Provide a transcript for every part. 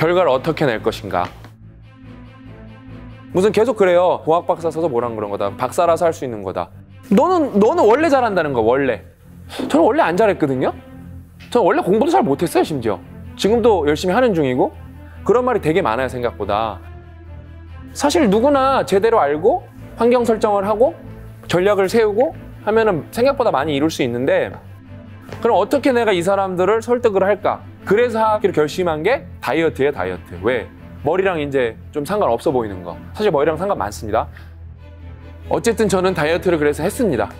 결과를 어떻게 낼 것인가. 무슨 계속 그래요. 공학 박사 써서 뭐랑 그런 거다. 박사라서 할 수 있는 거다. 너는 원래 잘한다는 거, 원래. 저는 원래 안 잘했거든요. 저는 원래 공부도 잘 못했어요, 심지어. 지금도 열심히 하는 중이고. 그런 말이 되게 많아요, 생각보다. 사실 누구나 제대로 알고 환경 설정을 하고 전략을 세우고 하면은 생각보다 많이 이룰 수 있는데, 그럼 어떻게 내가 이 사람들을 설득을 할까? 그래서 하기로 결심한 게 다이어트예요, 다이어트. 왜? 머리랑 이제 좀 상관없어 보이는 거. 사실 머리랑 상관 많습니다. 어쨌든 저는 다이어트를 그래서 했습니다.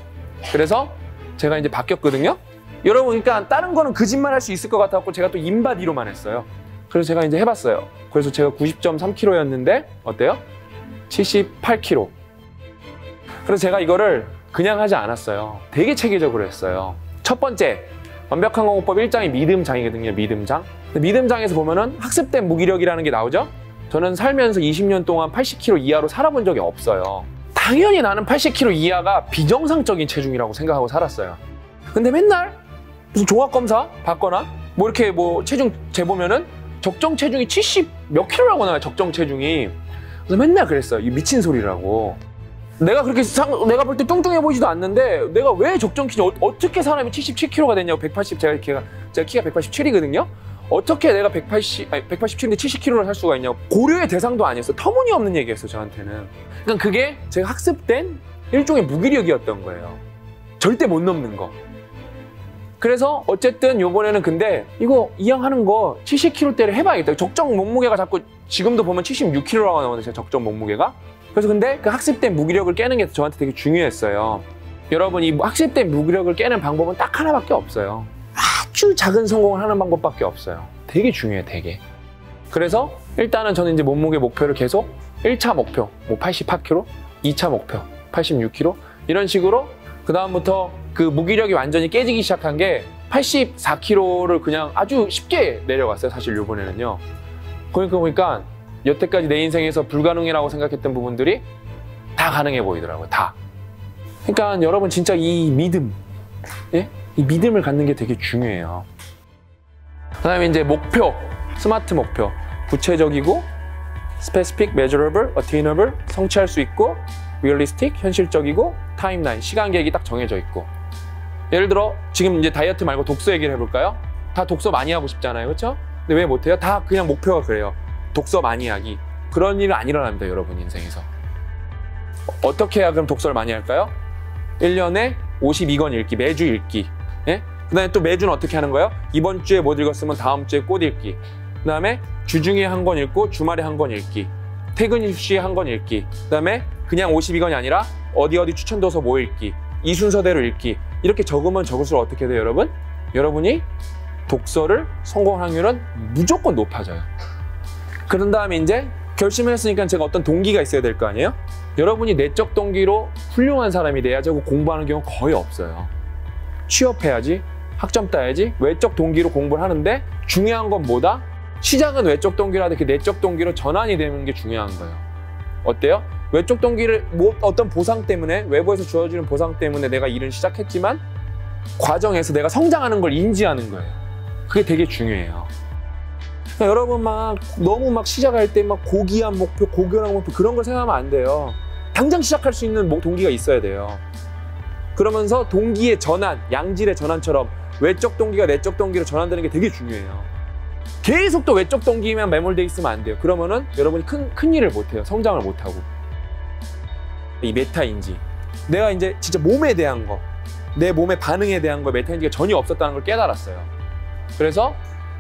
그래서 제가 이제 바뀌었거든요. 여러분, 그러니까 다른 거는 거짓말 할 수 있을 것 같았고 제가 또 인바디로만 했어요. 그래서 제가 이제 해봤어요. 그래서 제가 90.3kg였는데 어때요? 78kg. 그래서 제가 이거를 그냥 하지 않았어요. 되게 체계적으로 했어요. 첫 번째, 완벽한 공부법 1장이 믿음장이거든요. 믿음장. 믿음장에서 보면은 학습된 무기력이라는 게 나오죠. 저는 살면서 20년 동안 80kg 이하로 살아본 적이 없어요. 당연히 나는 80kg 이하가 비정상적인 체중이라고 생각하고 살았어요. 근데 맨날 무슨 종합검사 받거나 뭐 이렇게 뭐 체중 재보면은 적정 체중이 70 몇 킬로라고 나와요. 적정 체중이. 그래서 맨날 그랬어요. 이 미친 소리라고. 내가 그렇게 내가 볼 때 뚱뚱해 보이지도 않는데 내가 왜 적정 키죠? 어떻게 사람이 77kg가 됐냐고. 180 제가 키가 187이거든요. 어떻게 내가 187인데 70kg를 살 수가 있냐고. 고려의 대상도 아니었어. 터무니없는 얘기였어, 저한테는. 그러니까 그게 제가 학습된 일종의 무기력이었던 거예요. 절대 못 넘는 거. 그래서 어쨌든 요번에는 근데 이거 이왕 하는 거 70kg대를 해봐야겠다. 적정 몸무게가 자꾸 지금도 보면 76kg라고 나오는데 제 적정 몸무게가. 그래서 근데 그 학습된 무기력을 깨는 게 저한테 되게 중요했어요. 여러분, 이 학습된 무기력을 깨는 방법은 딱 하나밖에 없어요. 아주 작은 성공을 하는 방법밖에 없어요. 되게 중요해, 되게. 그래서 일단은 저는 이제 몸무게 목표를 계속 1차 목표 뭐 88kg, 2차 목표 86kg 이런 식으로 그 다음부터 그 무기력이 완전히 깨지기 시작한 게 84kg를 그냥 아주 쉽게 내려갔어요. 사실 요번에는요. 그러니까 보니까 여태까지 내 인생에서 불가능이라고 생각했던 부분들이 다 가능해 보이더라고요. 다. 그러니까 여러분 진짜 이 믿음, 예? 이 믿음을 갖는 게 되게 중요해요. 그 다음에 이제 목표, 스마트 목표. 구체적이고 specific, measurable, attainable, 성취할 수 있고 realistic, 현실적이고 타임라인, 시간 계획이 딱 정해져 있고. 예를 들어 지금 이제 다이어트 말고 독서 얘기를 해볼까요? 다 독서 많이 하고 싶잖아요. 그렇죠? 근데 왜 못해요? 다 그냥 목표가 그래요. 독서 많이 하기. 그런 일은 안 일어납니다. 여러분 인생에서. 어떻게 해야 그럼 독서를 많이 할까요? 1년에 52권 읽기, 매주 읽기. 예? 그 다음에 또 매주는 어떻게 하는 거예요? 이번 주에 못 읽었으면 다음 주에 꼭 읽기. 그 다음에 주중에 한 권 읽고 주말에 한 권 읽기. 퇴근 시에 한 권 읽기. 그 다음에 그냥 52권이 아니라 어디 추천도서 뭐 읽기. 이 순서대로 읽기. 이렇게 적으면 적을수록 어떻게 돼요, 여러분? 여러분이 독서를 성공 확률은 무조건 높아져요. 그런 다음에 이제 결심을 했으니까 제가 어떤 동기가 있어야 될 거 아니에요? 여러분이 내적 동기로 훌륭한 사람이 돼야지 하고 공부하는 경우 거의 없어요. 취업해야지, 학점 따야지, 외적 동기로 공부를 하는데 중요한 건 뭐다? 시작은 외적 동기로 하되 그 내적 동기로 전환이 되는 게 중요한 거예요. 어때요? 외적 동기를 어떤 보상 때문에, 외부에서 주어지는 보상 때문에 내가 일은 시작했지만 과정에서 내가 성장하는 걸 인지하는 거예요. 그게 되게 중요해요. 그러니까 여러분 너무 시작할 때 고귀한 목표, 고결한 목표 그런 걸 생각하면 안 돼요. 당장 시작할 수 있는 동기가 있어야 돼요. 그러면서 동기의 전환, 양질의 전환처럼 외적 동기가 내적 동기로 전환되는 게 되게 중요해요. 계속 또 외적 동기만 매몰돼 있으면 안 돼요. 그러면은 여러분이 큰 일을 못 해요. 성장을 못 하고. 이 메타인지. 내가 이제 진짜 몸에 대한 거, 내 몸의 반응에 대한 거 메타인지가 전혀 없었다는 걸 깨달았어요. 그래서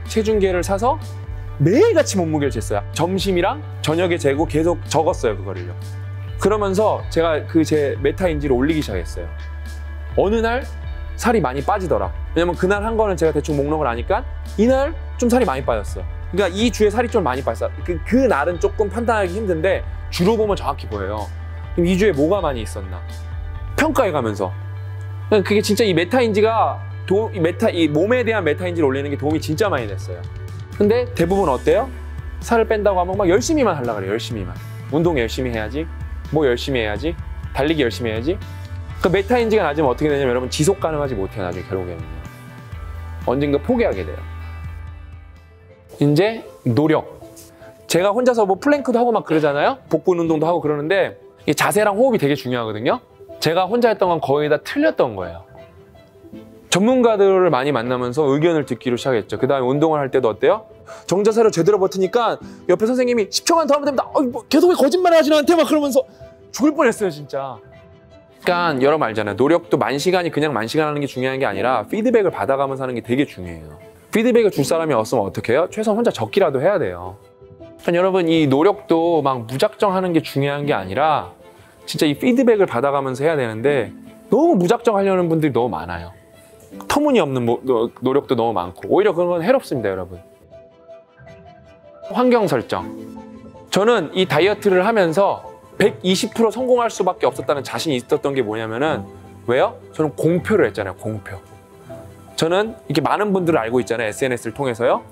체중계를 사서 매일같이 몸무게를 쟀어요. 점심이랑 저녁에 재고 계속 적었어요, 그거를요. 그러면서 제가 제 메타인지를 올리기 시작했어요. 어느 날 살이 많이 빠지더라. 왜냐면 그날 한 거는 제가 대충 목록을 아니까 이날 좀 살이 많이 빠졌어. 그러니까 이 주에 살이 좀 많이 빠졌어. 그 날은 조금 판단하기 힘든데 주로 보면 정확히 보여요. 그럼 이 주에 뭐가 많이 있었나? 평가해가면서. 그게 진짜 이 메타인지가 이 몸에 대한 메타인지를 올리는 게 도움이 진짜 많이 됐어요. 근데 대부분 어때요? 살을 뺀다고 하면 막 열심히만 하려고 그래요. 열심히만. 운동 열심히 해야지. 뭐 열심히 해야지. 달리기 열심히 해야지. 그 메타인지가 낮으면 어떻게 되냐면 여러분 지속 가능하지 못해요. 나중에 결국에는요. 언젠가 포기하게 돼요. 이제 노력. 제가 혼자서 뭐 플랭크도 하고 막 그러잖아요. 복근 운동도 하고 그러는데 이 자세랑 호흡이 되게 중요하거든요. 제가 혼자 했던 건 거의 다 틀렸던 거예요. 전문가들을 많이 만나면서 의견을 듣기로 시작했죠. 그 다음에 운동을 할 때도 어때요? 정자세로 제대로 버티니까 옆에 선생님이 10초만 더 하면 됩니다. 뭐 계속 왜 거짓말을 하지 나한테 막 그러면서 죽을 뻔했어요 진짜. 그러니까 여러분 알잖아요. 노력도 만시간이 그냥 만시간 하는 게 중요한 게 아니라 피드백을 받아가면서 하는 게 되게 중요해요. 피드백을 줄 사람이 없으면 어떻게 해요? 최소한 혼자 적기라도 해야 돼요. 그러니까 여러분 이 노력도 막 무작정 하는 게 중요한 게 아니라 진짜 이 피드백을 받아가면서 해야 되는데 너무 무작정 하려는 분들이 너무 많아요. 터무니없는 노력도 너무 많고 오히려 그런 건 해롭습니다 여러분. 환경 설정. 저는 이 다이어트를 하면서 120% 성공할 수밖에 없었다는 자신이 있었던 게 뭐냐면은 왜요? 저는 공표를 했잖아요. 공표. 저는 이렇게 많은 분들을 알고 있잖아요. SNS를 통해서요.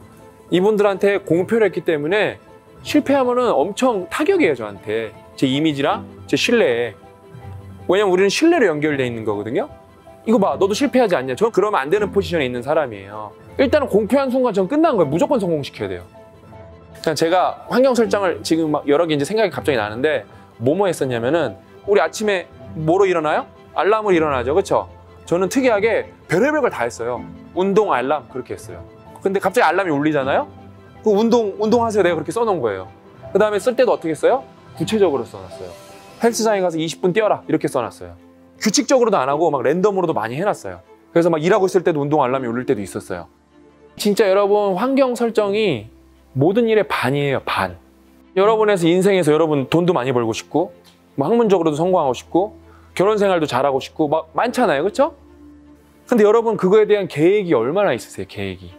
이분들한테 공표를 했기 때문에 실패하면은 엄청 타격이에요 저한테. 제 이미지랑 제 신뢰에. 왜냐면 우리는 신뢰로 연결돼 있는 거거든요. 이거 봐, 너도 실패하지 않냐? 저는 그러면 안 되는 포지션에 있는 사람이에요. 일단은 공표한 순간 저는 끝난 거예요. 무조건 성공시켜야 돼요. 그냥 제가 환경 설정을 지금 막 여러 개 이제 생각이 갑자기 나는데 뭐뭐 했었냐면은 우리 아침에 뭐로 일어나요? 알람을 일어나죠, 그렇죠? 저는 특이하게 별의별 걸 다 했어요. 운동 알람 그렇게 했어요. 근데 갑자기 알람이 울리잖아요? 그 운동하세요. 내가 그렇게 써놓은 거예요. 그 다음에 쓸 때도 어떻게 써요? 구체적으로 써놨어요. 헬스장에 가서 20분 뛰어라 이렇게 써놨어요. 규칙적으로도 안 하고 막 랜덤으로도 많이 해놨어요. 그래서 막 일하고 있을 때도 운동 알람이 울릴 때도 있었어요. 진짜 여러분 환경 설정이 모든 일의 반이에요. 반. 여러분에서 인생에서 여러분 돈도 많이 벌고 싶고 뭐 학문적으로도 성공하고 싶고 결혼 생활도 잘하고 싶고 막 많잖아요. 그렇죠? 근데 여러분 그거에 대한 계획이 얼마나 있으세요? 계획이.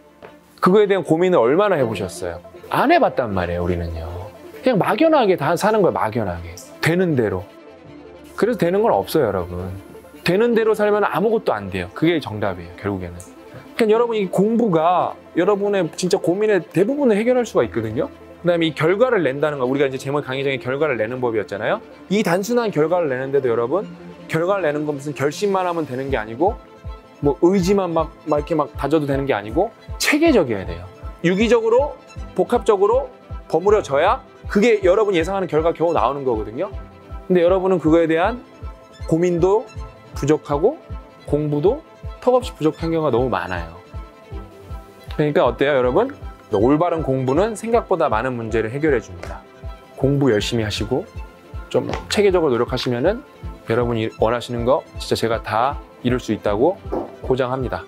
그거에 대한 고민을 얼마나 해보셨어요? 안 해봤단 말이에요. 우리는요. 그냥 막연하게 다 사는 거예요. 막연하게. 되는 대로. 그래서 되는 건 없어요, 여러분. 되는 대로 살면 아무것도 안 돼요. 그게 정답이에요, 결국에는. 그러니까 여러분 이 공부가 여러분의 진짜 고민의 대부분을 해결할 수가 있거든요. 그다음에 이 결과를 낸다는 거, 우리가 이제 제목 강의 중에 결과를 내는 법이었잖아요. 이 단순한 결과를 내는데도 여러분, 결과를 내는 건 무슨 결심만 하면 되는 게 아니고 뭐 의지만 막 이렇게 막 다져도 되는 게 아니고 체계적이어야 돼요. 유기적으로, 복합적으로 버무려져야 그게 여러분이 예상하는 결과가 겨우 나오는 거거든요. 근데 여러분은 그거에 대한 고민도 부족하고 공부도 턱없이 부족한 경우가 너무 많아요. 그러니까 어때요, 여러분? 올바른 공부는 생각보다 많은 문제를 해결해 줍니다. 공부 열심히 하시고 좀 체계적으로 노력하시면은 여러분이 원하시는 거 진짜 제가 다 이룰 수 있다고 보장합니다.